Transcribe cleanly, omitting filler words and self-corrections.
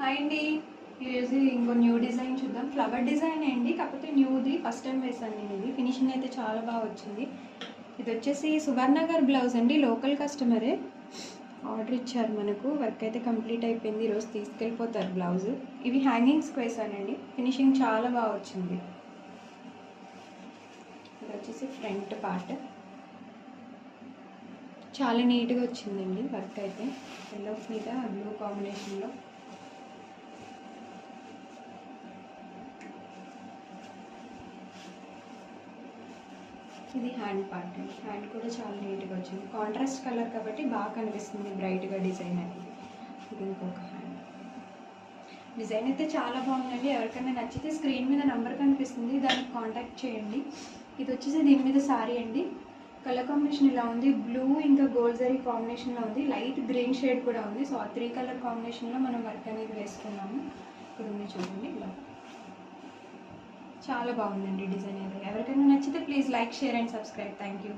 Hi అండి, ఈరోజు ఇంకో న్యూ డిజైన్ చూద్దాం. ఫ్లవర్ డిజైన్ అండి, కాకపోతే న్యూది ఫస్ట్ టైం వేసాను నేను. ఇది ఫినిషింగ్ అయితే చాలా బాగా వచ్చింది. ఇది వచ్చేసి సువర్ణ గారి బ్లౌజ్ అండి, లోకల్ కస్టమరే ఆర్డర్ ఇచ్చారు మనకు. వర్క్ అయితే కంప్లీట్ అయిపోయింది, ఈరోజు తీసుకెళ్ళిపోతారు బ్లౌజ్. ఇవి హ్యాంగింగ్స్కి వేసానండి, ఫినిషింగ్ చాలా బాగా వచ్చింది. ఇది వచ్చేసి ఫ్రంట్ పార్ట్ చాలా నీట్గా వచ్చిందండి వర్క్ అయితే. ఎల్లో మీద బ్లూ కాంబినేషన్లో. ఇది హ్యాండ్ పార్ట్ అండి, హ్యాండ్ కూడా చాలా నీట్గా వచ్చింది. కాంట్రాస్ట్ కలర్ కాబట్టి బాగా కనిపిస్తుంది బ్రైట్గా డిజైన్ అనేది. ఇది ఇంకొక హ్యాండ్ డిజైన్ అయితే చాలా బాగుందండి. ఎవరికైనా నచ్చితే స్క్రీన్ మీద నెంబర్ కనిపిస్తుంది, దానికి కాంటాక్ట్ చేయండి. ఇది వచ్చేసి దీని మీద సారీ అండి. కలర్ కాంబినేషన్ ఇలా ఉంది, బ్లూ ఇంకా గోల్డ్ జరీ కాంబినేషన్లో ఉంది, లైట్ గ్రీన్ షేడ్ కూడా ఉంది. సో ఆ 3 కలర్ కాంబినేషన్లో మనం వర్క్ అనేది వేసుకున్నాము. ఇప్పుడు ఉంది చూడండి, ఇలా చాలా బాగుందండి డిజైన్ అయితే. ఎవరికైనా నచ్చితే please like, share and subscribe. Thank you.